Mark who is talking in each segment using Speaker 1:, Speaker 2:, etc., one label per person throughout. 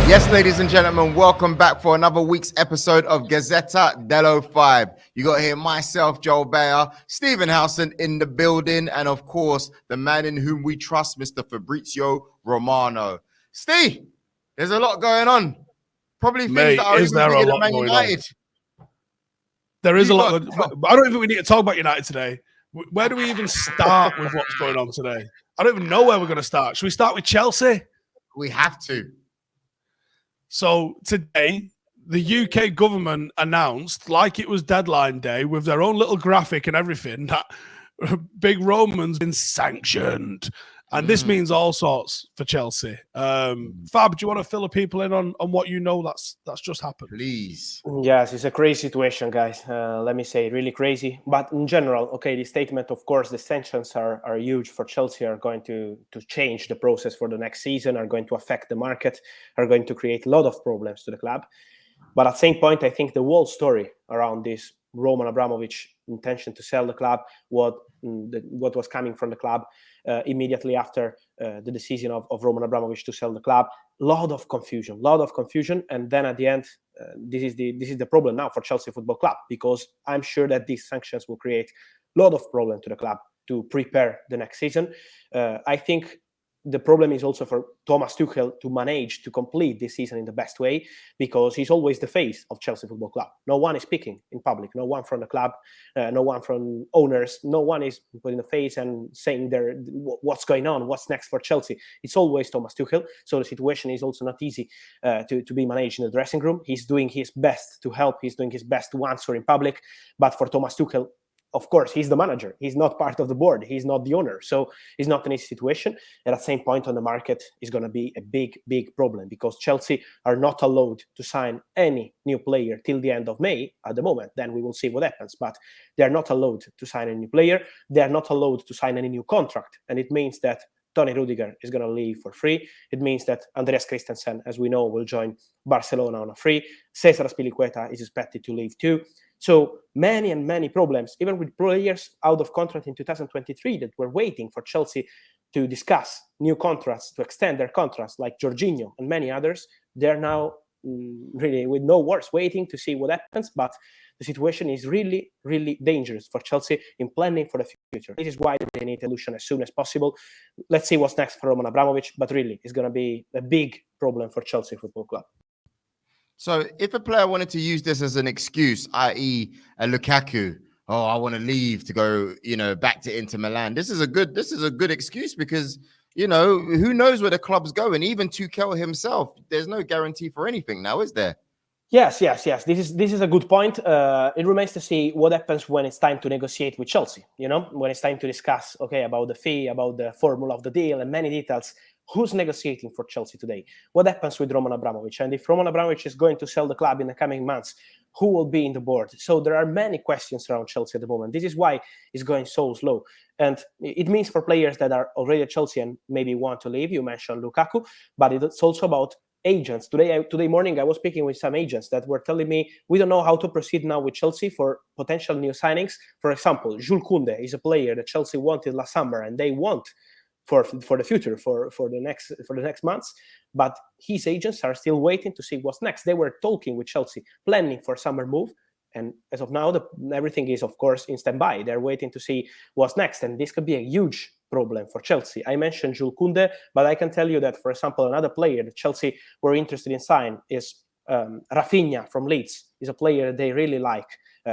Speaker 1: Yes, ladies and gentlemen, welcome back for another week's episode of Gazzetta Dello FIVE. You got here myself, Joel Beya, Stephen Howson in the building, and of course, the man in whom we trust, Mr. Fabrizio Romano. Steve, there's a lot going on. Probably things that are even bigger than Man United.
Speaker 2: There is a lot. I don't think we need to talk about United today. Where do we even start with what's going on today? I don't even know where we're going to start. Should we start with Chelsea?
Speaker 1: We have to.
Speaker 2: So today, the UK government announced, like it was deadline day, with their own little graphic and everything, that Big Roman's been sanctioned. And this means all sorts for Chelsea. Fab, do you want to fill the people in on what you know that's just happened?
Speaker 1: Please.
Speaker 3: Yes, it's a crazy situation, guys. Let me say, really crazy. But in general, okay, the statement, of course, the sanctions are huge for Chelsea, are going to change the process for the next season, are going to affect the market, are going to create a lot of problems to the club. But at the same point, I think the whole story around this Roman Abramovich intention to sell the club, what was coming from the club immediately after the decision of Roman Abramovich to sell the club, lot of confusion. And then at the end, this is the problem now for Chelsea Football Club, because I'm sure that these sanctions will create a lot of problems to the club to prepare the next season. I think the problem is also for Thomas Tuchel to manage to complete this season in the best way, because he's always the face of Chelsea Football Club. No one is speaking in public. No one from the club, no one from owners. No one is putting the face and saying what's going on, what's next for Chelsea. It's always Thomas Tuchel. So the situation is also not easy to be managed in the dressing room. He's doing his best to help. He's doing his best to answer in public. But for Thomas Tuchel, of course, he's the manager. He's not part of the board. He's not the owner. So it's not an easy situation. And at the same point on the market is going to be a big, big problem, because Chelsea are not allowed to sign any new player till the end of May at the moment. Then we will see what happens. But they're not allowed to sign a new player. They're not allowed to sign any new contract. And it means that Tony Rudiger is going to leave for free. It means that Andreas Christensen, as we know, will join Barcelona on a free. Cesar Azpilicueta is expected to leave too. So many problems, even with players out of contract in 2023 that were waiting for Chelsea to discuss new contracts, to extend their contracts, like Jorginho and many others. They're now really with no words, waiting to see what happens. But the situation is really, really dangerous for Chelsea in planning for the future. This is why they need a solution as soon as possible. Let's see what's next for Roman Abramovich, but really it's going to be a big problem for Chelsea Football Club.
Speaker 1: So if a player wanted to use this as an excuse, i.e. a Lukaku, I want to leave to go, back to Inter Milan. This is a good excuse, because, who knows where the club's going. Even Tuchel himself, there's no guarantee for anything now, is there?
Speaker 3: Yes. This is a good point. It remains to see what happens when it's time to negotiate with Chelsea. When it's time to discuss, about the fee, about the formula of the deal, and many details. Who's negotiating for Chelsea today? What happens with Roman Abramovich? And if Roman Abramovich is going to sell the club in the coming months, who will be in the board? So there are many questions around Chelsea at the moment. This is why it's going so slow. And it means for players that are already at Chelsea and maybe want to leave, you mentioned Lukaku, but it's also about agents. Today morning, I was speaking with some agents that were telling me, we don't know how to proceed now with Chelsea for potential new signings. For example, Jules Koundé is a player that Chelsea wanted last summer, and they want for the future, for the next months, but his agents are still waiting to see what's next. They were talking with Chelsea, planning for summer move, and as of now, everything is, of course, in standby. They're waiting to see what's next, and this could be a huge problem for Chelsea. I mentioned Jules Koundé, but I can tell you that, for example, another player that Chelsea were interested in signing is Rafinha from Leeds. Is a player they really like.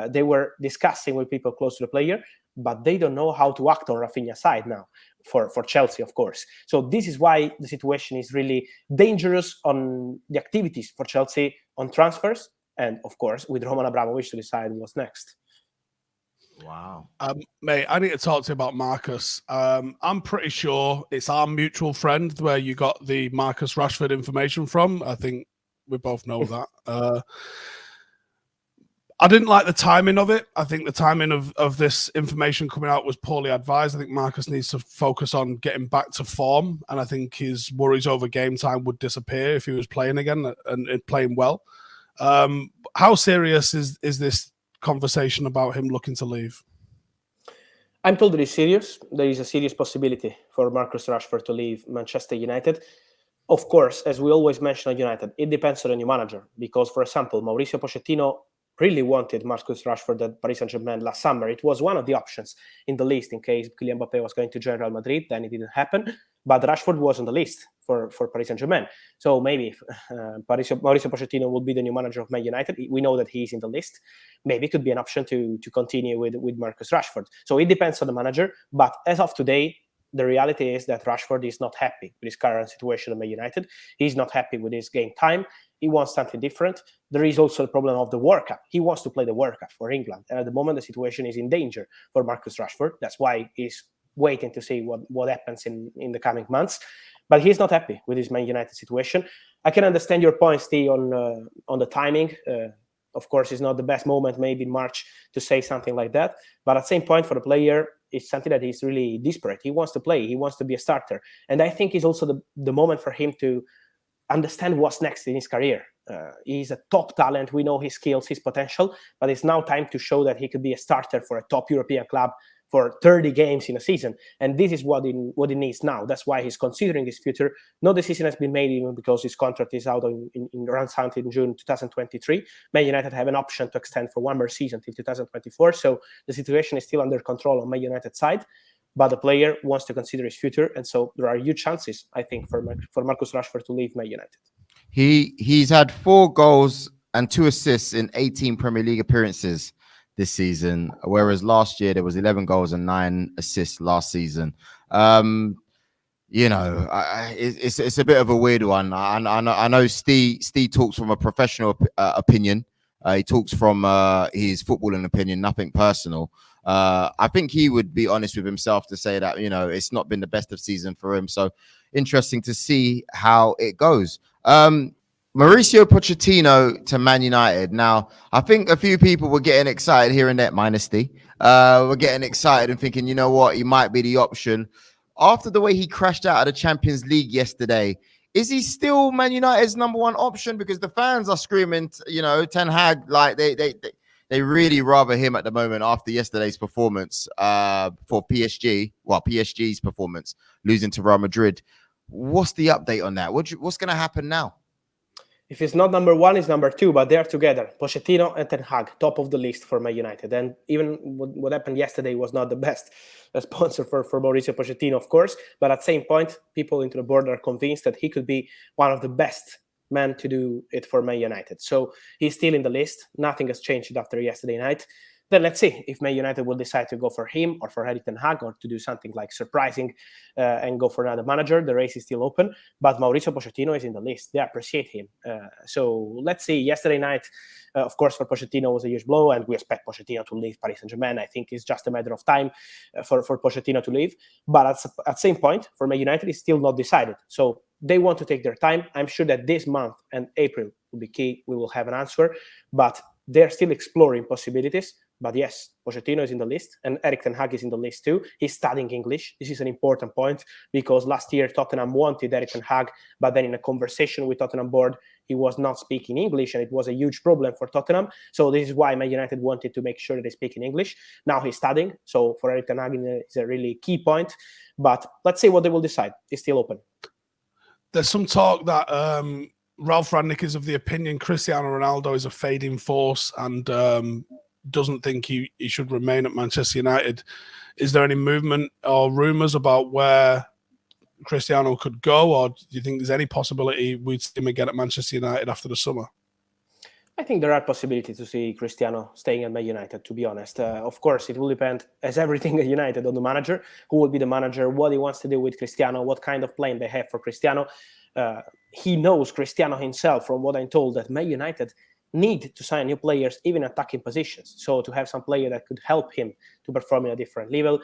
Speaker 3: They were discussing with people close to the player, but they don't know how to act on Rafinha's side now for Chelsea, of course. So this is why the situation is really dangerous on the activities for Chelsea on transfers, and of course with Roman Abramovich to decide what's next.
Speaker 1: Wow.
Speaker 2: Mate, I need to talk to you about Marcus. I'm pretty sure it's our mutual friend where you got the Marcus Rashford information from. I think we both know that. I didn't like the timing of it. I think the timing of this information coming out was poorly advised. I think Marcus needs to focus on getting back to form, and I think his worries over game time would disappear if he was playing again and playing well. How serious is this conversation about him looking to leave?
Speaker 3: I'm told it is serious. There is a serious possibility for Marcus Rashford to leave Manchester United. Of course, as we always mention at United, it depends on the new manager. Because, for example, Mauricio Pochettino really wanted Marcus Rashford at Paris Saint-Germain last summer. It was one of the options in the list in case Kylian Mbappe was going to join Real Madrid. Then it didn't happen. But Rashford was on the list for Paris Saint-Germain. So maybe if Mauricio Pochettino will be the new manager of Man United, we know that he's in the list. Maybe it could be an option to continue with Marcus Rashford. So it depends on the manager. But as of today, the reality is that Rashford is not happy with his current situation at Man United. He's not happy with his game time. He wants something different. There is also the problem of the World Cup. He wants to play the World Cup for England. And at the moment, the situation is in danger for Marcus Rashford. That's why he's waiting to see what happens in the coming months. But he's not happy with his Man United situation. I can understand your point, Steve, on the timing. Of course, it's not the best moment, maybe in March, to say something like that. But at the same point, for the player, it's something that he's really desperate. He wants to play. He wants to be a starter. And I think it's also the moment for him to understand what's next in his career. He's a top talent. We know his skills, his potential. But it's now time to show that he could be a starter for a top European club for 30 games in a season. And this is what he needs now. That's why he's considering his future. No decision has been made even because his contract is out runs out in June 2023. Man United have an option to extend for one more season till 2024. So the situation is still under control on Man United side. But the player wants to consider his future. And so there are huge chances, I think, for Marcus Rashford to leave Man United.
Speaker 1: He's had 4 goals and 2 assists in 18 Premier League appearances this season, whereas last year there was 11 goals and 9 assists last season. You know, it's a bit of a weird one. I know Steve talks from a professional opinion. He talks from his footballing opinion, nothing personal. I think he would be honest with himself to say that, you know, it's not been the best of season for him. So interesting to see how it goes. Mauricio Pochettino to Man United. Now, I think a few people were getting excited hearing that, minus the. We're getting excited and thinking, you know what, he might be the option. After the way he crashed out of the Champions League yesterday, is he still Man United's number 1 option? Because the fans are screaming, you know, Ten Hag, like they really rather him at the moment after yesterday's performance for PSG. Well, PSG's performance, losing to Real Madrid. What's the update on that? What's going to happen now?
Speaker 3: If it's not number 1, it's number 2, but they're together. Pochettino and Ten Hag, top of the list for Man United. And even what happened yesterday was not the best sponsor for Mauricio Pochettino, of course. But at the same point, people into the board are convinced that he could be one of the best men to do it for Man United. So he's still in the list. Nothing has changed after yesterday night. Then let's see if Man United will decide to go for him or for Erik ten Hag, or to do something like surprising and go for another manager. The race is still open, but Mauricio Pochettino is in the list. They appreciate him. So let's see. Yesterday night, of course, for Pochettino was a huge blow, and we expect Pochettino to leave Paris Saint-Germain. I think it's just a matter of time for Pochettino to leave. But at the same point, for Man United, it's still not decided. So they want to take their time. I'm sure that this month and April will be key. We will have an answer, but they're still exploring possibilities. But yes, Pochettino is in the list, and Erik ten Hag is in the list too. He's studying English. This is an important point, because last year Tottenham wanted Erik ten Hag, but then in a conversation with Tottenham board, he was not speaking English, and it was a huge problem for Tottenham. So this is why Man United wanted to make sure that they speak in English. Now he's studying, so for Erik ten Hag it's a really key point. But let's see what they will decide. It's still open.
Speaker 2: There's some talk that Ralph Rangnick is of the opinion Cristiano Ronaldo is a fading force and doesn't think he should remain at Manchester United. Is there any movement or rumours about where Cristiano could go, or do you think there's any possibility we'd see him again at Manchester United after the summer?
Speaker 3: I think there are possibilities to see Cristiano staying at Man United, to be honest. Of course, it will depend, as everything at United, on the manager. Who will be the manager, what he wants to do with Cristiano, what kind of plan they have for Cristiano. He knows, Cristiano himself, from what I'm told, that Man United need to sign new players, even attacking positions. So to have some player that could help him to perform in a different level,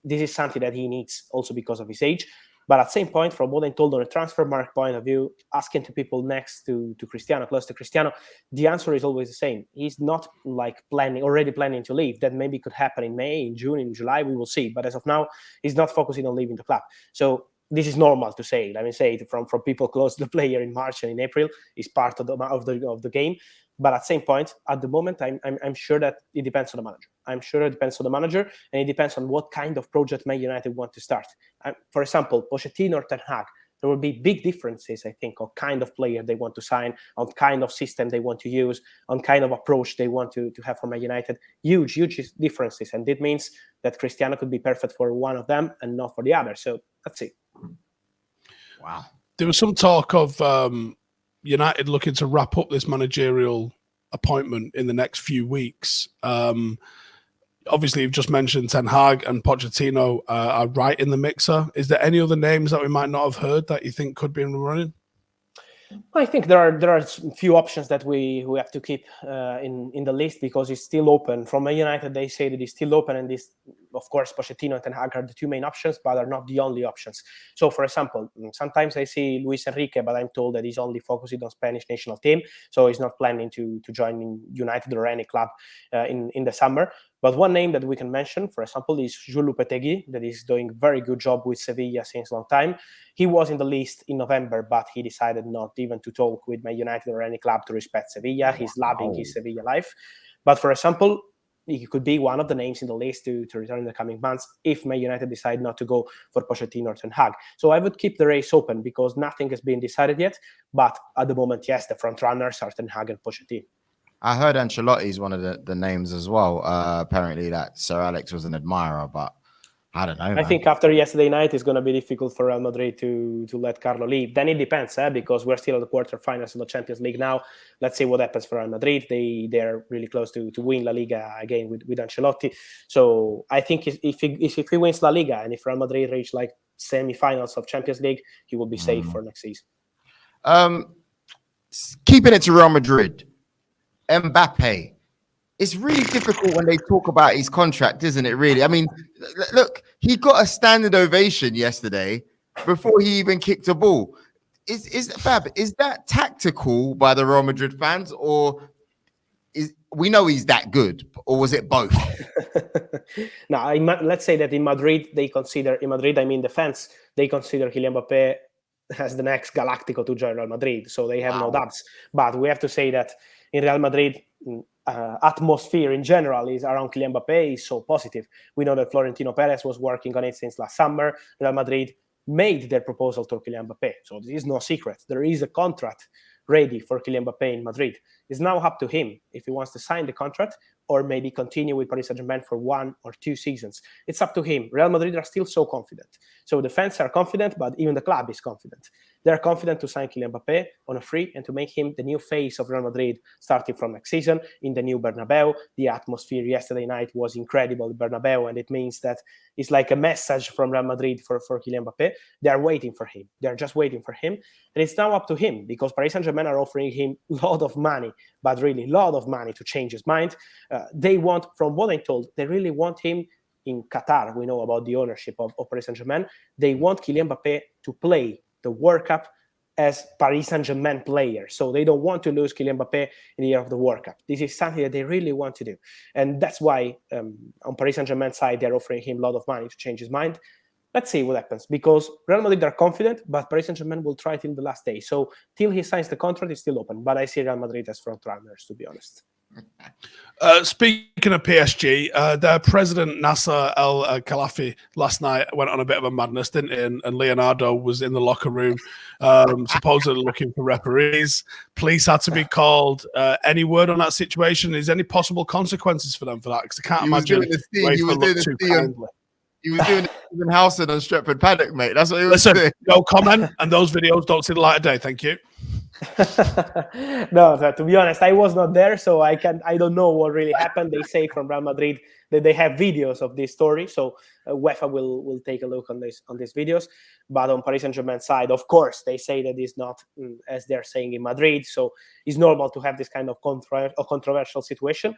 Speaker 3: this is something that he needs also because of his age. But at the same point, from what I'm told on a transfer market point of view, asking to people next to Cristiano, close to Cristiano, the answer is always the same. He's not like already planning to leave. That maybe could happen in May, in June, in July, we will see. But as of now, he's not focusing on leaving the club. So this is normal to say. Let me say it from people close to the player in March and in April is part of the game. But at the same point, at the moment, I'm sure that it depends on the manager. I'm sure it depends on the manager, and it depends on what kind of project Man United want to start. For example, Pochettino or Ten Hag. there will be big differences, I think, on kind of player they want to sign, on kind of system they want to use, on kind of approach they want to have for Man United. Huge differences. And it means that Cristiano could be perfect for one of them and not for the other. So let's see.
Speaker 1: Wow.
Speaker 2: There was some talk of United looking to wrap up this managerial appointment in the next few weeks. Obviously, you've just mentioned Ten Hag and Pochettino are right in the mixer. Is there any other names that we might not have heard that you think could be in the running?
Speaker 3: I think there are a few options that we have to keep in the list because it's still open. From Man United, they say that it's still open, and this, of course, Pochettino and Ten Hag are the two main options, but are not the only options. So, for example, sometimes I see Luis Enrique, but I'm told that he's only focusing on Spanish national team, so he's not planning to join in United or any club in the summer. But one name that we can mention, for example, is Jules Lopetegui, that is doing a very good job with Sevilla since a long time. He was in the list in November, but he decided not even to talk with Man United or any club to respect Sevilla. He's loving his Sevilla life. But for example, he could be one of the names in the list to return in the coming months if Man United decide not to go for Pochettino or Ten Hag. So I would keep the race open because nothing has been decided yet. But at the moment, yes, the front runners are Ten Hag and Pochettino.
Speaker 1: I heard Ancelotti is one of the names as well. Apparently that Sir Alex was an admirer, but I don't know.
Speaker 3: I think after yesterday night, it's going to be difficult for Real Madrid to let Carlo leave. Then it depends, because we're still at the quarterfinals of the Champions League now. Let's see what happens for Real Madrid. They're really close to win La Liga again with Ancelotti. So I think if he wins La Liga and if Real Madrid reach like semi-finals of Champions League, he will be safe for next season.
Speaker 1: Keeping it to Real Madrid, Mbappe. It's really difficult when they talk about his contract, isn't it? Really, I mean, look, he got a standing ovation yesterday before he even kicked a ball. Is that tactical by the Real Madrid fans, or we know he's that good, or was it both?
Speaker 3: No, let's say that in Madrid, the fans, they consider Kylian Mbappe as the next Galactico to join Real Madrid, so they have no doubts. But we have to say that in Real Madrid, atmosphere in general is around Kylian Mbappe is so positive. We know that Florentino Perez was working on it since last summer. Real Madrid made their proposal to Kylian Mbappe, so this is no secret. There is a contract ready for Kylian Mbappe in Madrid. It's now up to him if he wants to sign the contract or maybe continue with Paris Saint-Germain for 1 or 2 seasons. It's up to him. Real Madrid are still so confident. So the fans are confident, but even the club is confident. They're confident to sign Kylian Mbappe on a free and to make him the new face of Real Madrid starting from next season in the new Bernabeu. The atmosphere yesterday night was incredible in Bernabeu, and it means that it's like a message from Real Madrid for Kylian Mbappe. They're waiting for him. They're just waiting for him. And it's now up to him because Paris Saint-Germain are offering him a lot of money, but really a lot of money to change his mind. They want, from what I'm told, they really want him in Qatar. We know about the ownership of Paris Saint-Germain. They want Kylian Mbappe to play the World Cup as Paris Saint-Germain player. So they don't want to lose Kylian Mbappe in the year of the World Cup. This is something that they really want to do. And that's why on Paris Saint-Germain's side, they're offering him a lot of money to change his mind. Let's see what happens because Real Madrid are confident, but Paris Saint-Germain will try till the last day. So till he signs the contract, it's still open. But I see Real Madrid as front runners, to be honest.
Speaker 2: Speaking of PSG, their president Nasser El Khelafi last night went on a bit of a madness, didn't he? And Leonardo was in the locker room, supposedly looking for referees. Police had to be called. Any word on that situation? Is there any possible consequences for them for that? Because I can't imagine.
Speaker 1: He was doing Stephen Howson on Stretford Paddock, mate. That's what he was doing.
Speaker 2: No comment, and those videos don't see the light of day. Thank you.
Speaker 3: No, to be honest, I was not there, so I don't know what really happened. They say from Real Madrid that they have videos of this story, so UEFA will take a look on these videos. But on Paris Saint-Germain side, of course, they say that it's not as they're saying in Madrid, so it's normal to have this kind of controversial situation.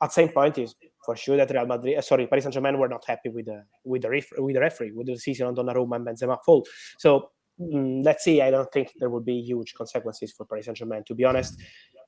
Speaker 3: At the same point, is for sure that Paris Saint-Germain were not happy with the referee, with the decision on Donnarumma and Benzema fault. So let's see. I don't think there will be huge consequences for Paris Saint-Germain. To be honest,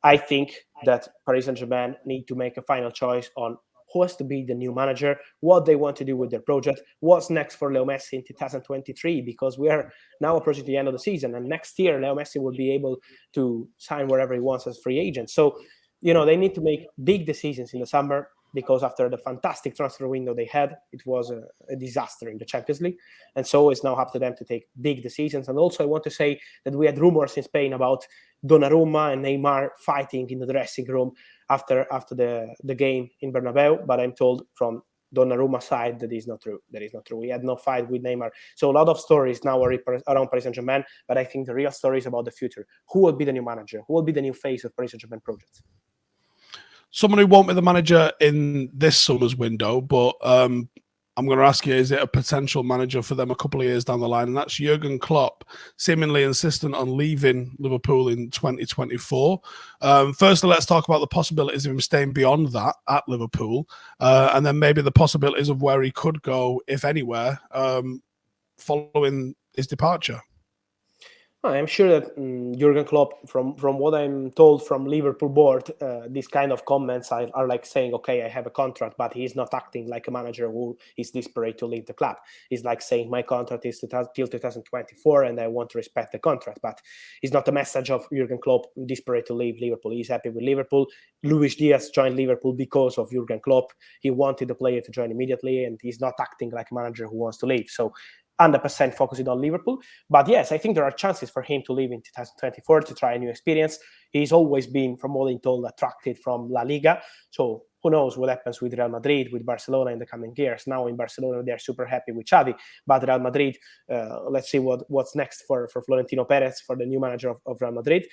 Speaker 3: I think that Paris Saint-Germain need to make a final choice on who has to be the new manager, what they want to do with their project, what's next for Leo Messi in 2023, because we are now approaching the end of the season, and next year Leo Messi will be able to sign wherever he wants as free agent. So they need to make big decisions in the summer. because after the fantastic transfer window they had, it was a disaster in the Champions League. And so it's now up to them to take big decisions. And also I want to say that we had rumors in Spain about Donnarumma and Neymar fighting in the dressing room after the game in Bernabeu, but I'm told from Donnarumma side that is not true. That is not true. We had no fight with Neymar. So a lot of stories now are around Paris Saint-Germain, but I think the real story is about the future. Who will be the new manager? Who will be the new face of Paris Saint-Germain project?
Speaker 2: Someone who won't be the manager in this summer's window, but I'm going to ask you, is it a potential manager for them a couple of years down the line? And that's Jurgen Klopp, seemingly insistent on leaving Liverpool in 2024. Firstly, let's talk about the possibilities of him staying beyond that at Liverpool, and then maybe the possibilities of where he could go, if anywhere, following his departure.
Speaker 3: I'm sure that Jurgen Klopp, from what I'm told from Liverpool board, these kind of comments are like saying, okay, I have a contract, but he's not acting like a manager who is desperate to leave the club. He's like saying, my contract is till 2024 and I want to respect the contract. But it's not a message of Jurgen Klopp desperate to leave Liverpool. He's happy with Liverpool. Luis Diaz joined Liverpool because of Jurgen Klopp. He wanted the player to join immediately, and he's not acting like a manager who wants to leave. So 100% focusing on Liverpool. But yes, I think there are chances for him to leave in 2024 to try a new experience. He's always been, from what I'm told, attracted from La Liga. So who knows what happens with Real Madrid, with Barcelona in the coming years. Now in Barcelona, they're super happy with Xavi. But Real Madrid, let's see what's next for Florentino Perez, for the new manager of Real Madrid.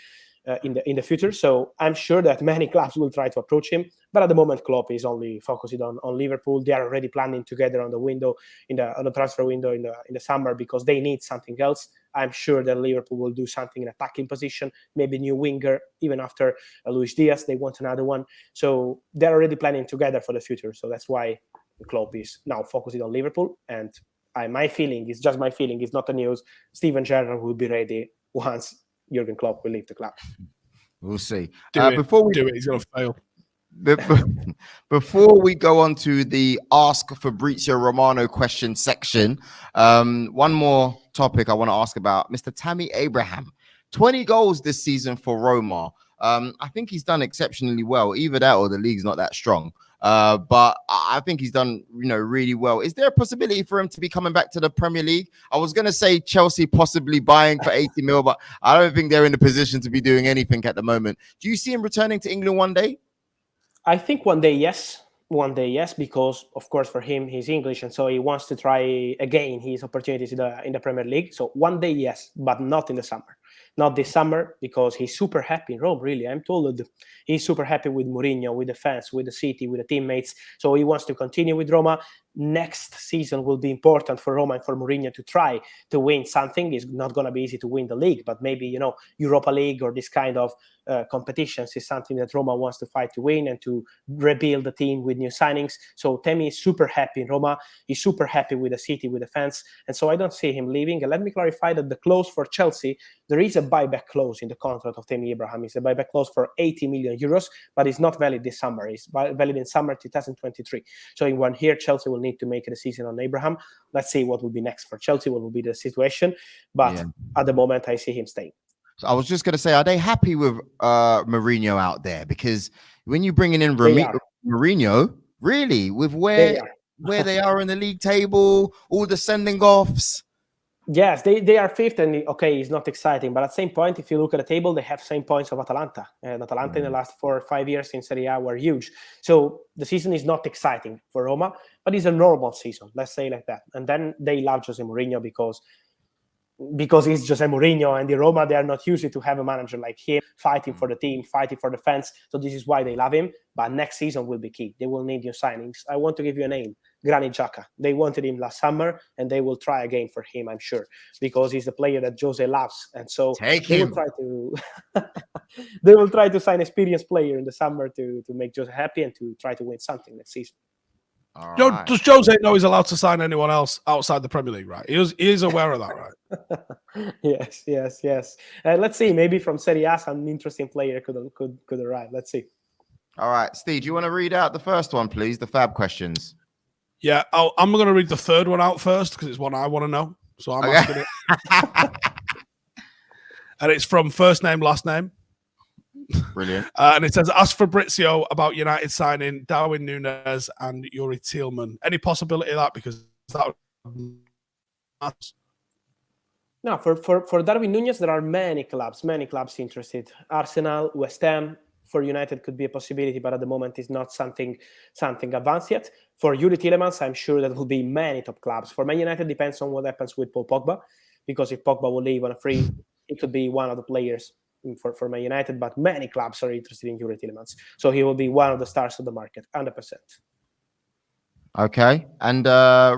Speaker 3: In the future. So I'm sure that many clubs will try to approach him, but at the moment Klopp is only focusing on Liverpool. They are already planning together on the transfer window in the summer, because they need something else. I'm sure that Liverpool will do something in attacking position, maybe new winger, even after Luis Diaz, they want another one. So they're already planning together for the future. So that's why Klopp is now focusing on Liverpool. And my feeling, is just my feeling, it's not the news, Steven Gerrard will be ready once Jurgen Klopp will leave the club.
Speaker 1: We'll see.
Speaker 2: Before we do it, he's going to fail.
Speaker 1: Before we go on to the Ask Fabrizio Romano question section, one more topic I want to ask about. Mr. Tammy Abraham, 20 goals this season for Roma. I think he's done exceptionally well. Either that or the league's not that strong. But I think he's done, really well. Is there a possibility for him to be coming back to the Premier League? I was going to say Chelsea possibly buying for 80 mil, but I don't think they're in a position to be doing anything at the moment. Do you see him returning to England one day?
Speaker 3: I think one day, yes. One day, yes, because, of course, for him, he's English, and so he wants to try again his opportunities in the Premier League. So one day, yes, but not in the summer. Not this summer, because he's super happy in Rome, really. I'm told that he's super happy with Mourinho, with the fans, with the city, with the teammates. So he wants to continue with Roma. Next season will be important for Roma and for Mourinho to try to win something. It's not going to be easy to win the league, but maybe, Europa League or this kind of competitions is something that Roma wants to fight to win and to rebuild the team with new signings. So Tammy is super happy in Roma. He's super happy with the city, with the fans. And so I don't see him leaving. And let me clarify that the clause for Chelsea, there is a buyback clause in the contract of Tammy Abraham. It's a buyback clause for 80 million euros, but it's not valid this summer. It's valid in summer 2023. So in 1 year, Chelsea will need to make a decision on Abraham. Let's see what will be next for Chelsea, what will be the situation. But at the moment, I see him staying.
Speaker 1: So I was just going to say, are they happy with Mourinho out there? Because when you're bringing in Mourinho, really, with where they are in the league table, all the sending offs.
Speaker 3: Yes, they are fifth, and okay, it's not exciting. But at the same point, if you look at the table, they have same points of Atalanta. And Atalanta in the last 4 or 5 years in Serie A were huge. So the season is not exciting for Roma, but it's a normal season, let's say like that. And then they love Jose Mourinho because he's Jose Mourinho, and in Roma, they are not used to have a manager like him fighting for the team, fighting for the fans. So this is why they love him. But next season will be key. They will need new signings. I want to give you a name, Granit Xhaka. They wanted him last summer, and they will try again for him, I'm sure, because he's the player that Jose loves. And so they will try to sign an experienced player in the summer to make Jose happy and to try to win something next season.
Speaker 1: Right.
Speaker 2: Does Jose know he's allowed to sign anyone else outside the Premier League, right? He is aware of that, right?
Speaker 3: Yes. Let's see. Maybe from Serie A, some interesting player could arrive. Let's see.
Speaker 1: All right, Steve, do you want to read out the first one, please? The Fab questions.
Speaker 2: Yeah, I'm going to read the third one out first because it's one I want to know. So I'm asking it. And it's from first name, last name.
Speaker 1: Brilliant.
Speaker 2: And it says, ask Fabrizio about United signing Darwin Nuñez and Yuri Tielemens. Any possibility of that? Because that would...
Speaker 3: No, for Darwin Nuñez, there are many clubs interested. Arsenal, West Ham, for United could be a possibility, but at the moment it's not something advanced yet. For Yuri Tielemens, I'm sure that will be many top clubs. For Man United, depends on what happens with Paul Pogba, because if Pogba will leave on a free, it could be one of the players for Man United, but many clubs are interested in Yuri Tielemens. So he will be one of the stars of the market, 100%.
Speaker 1: Okay. And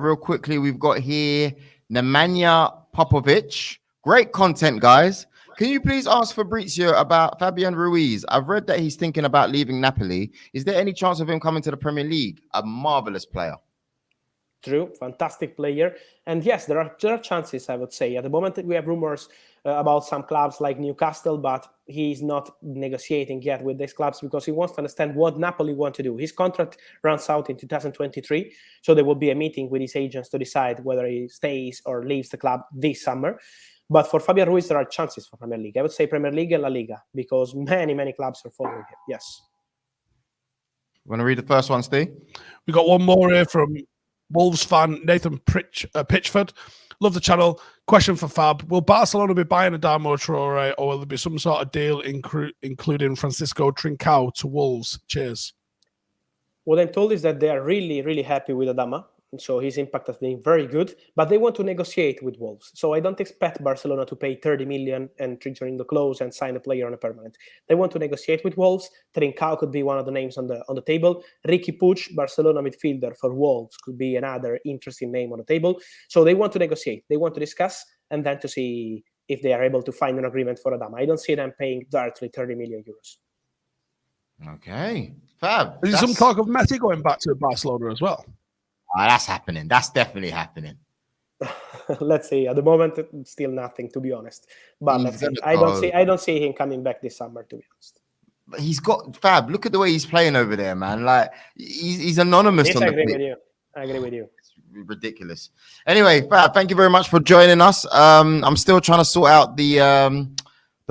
Speaker 1: real quickly, we've got here Nemanja Popovic. Great content, guys. Can you please ask Fabrizio about Fabian Ruiz? I've read that he's thinking about leaving Napoli. Is there any chance of him coming to the Premier League? A marvelous player.
Speaker 3: True, fantastic player. And yes, there are chances, I would say. At the moment, we have rumors about some clubs like Newcastle, but he's not negotiating yet with these clubs because he wants to understand what Napoli want to do. His contract runs out in 2023, so there will be a meeting with his agents to decide whether he stays or leaves the club this summer. But for Fabian Ruiz, there are chances for Premier League. I would say Premier League and La Liga, because many clubs are following him. Yes.
Speaker 1: Want to read the first one, Steve?
Speaker 2: We got one more here from Wolves fan Nathan Pitchford. Love the channel. Question for Fab. Will Barcelona be buying Adama Traore, or will there be some sort of deal including Francisco Trincao to Wolves? Cheers.
Speaker 3: What I'm told is that they are really happy with Adama. So his impact has been very good, but they want to negotiate with Wolves. So I don't expect Barcelona to pay 30 million and triggering the clause and sign a player on a permanent. They want to negotiate with Wolves. Trincao could be one of the names on the table. Ricky Puig, Barcelona midfielder for Wolves, could be another interesting name on the table. So they want to negotiate. They want to discuss and then to see if they are able to find an agreement for Adama. I don't see them paying directly 30 million euros.
Speaker 1: Okay. Fab.
Speaker 2: There's some talk of Messi going back to Barcelona as well.
Speaker 1: That's happening. That's definitely happening.
Speaker 3: Let's see. At the moment, still nothing, to be honest. But let's see. I don't see him coming back this summer, to be honest.
Speaker 1: But he's got Fab. Look at the way he's playing over there, man. Like he's anonymous.
Speaker 3: Yes, I agree with you. I agree with you.
Speaker 1: It's ridiculous. Anyway, Fab, thank you very much for joining us. I'm still trying to sort out the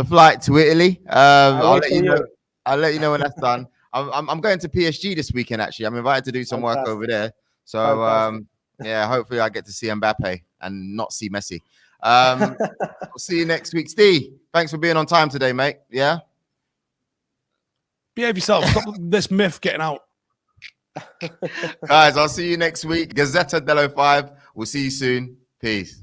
Speaker 1: flight to Italy. I'll let you know. I'll let you know when that's done. I'm going to PSG this weekend. Actually, I'm invited to do some work over there. So yeah, hopefully I get to see Mbappe and not see Messi. I'll see you next week. Steve, thanks for being on time today, mate. Yeah.
Speaker 2: Behave yourself. Stop this myth getting out.
Speaker 1: Guys, I'll see you next week. Gazzetta Dello FIVE. We'll see you soon. Peace.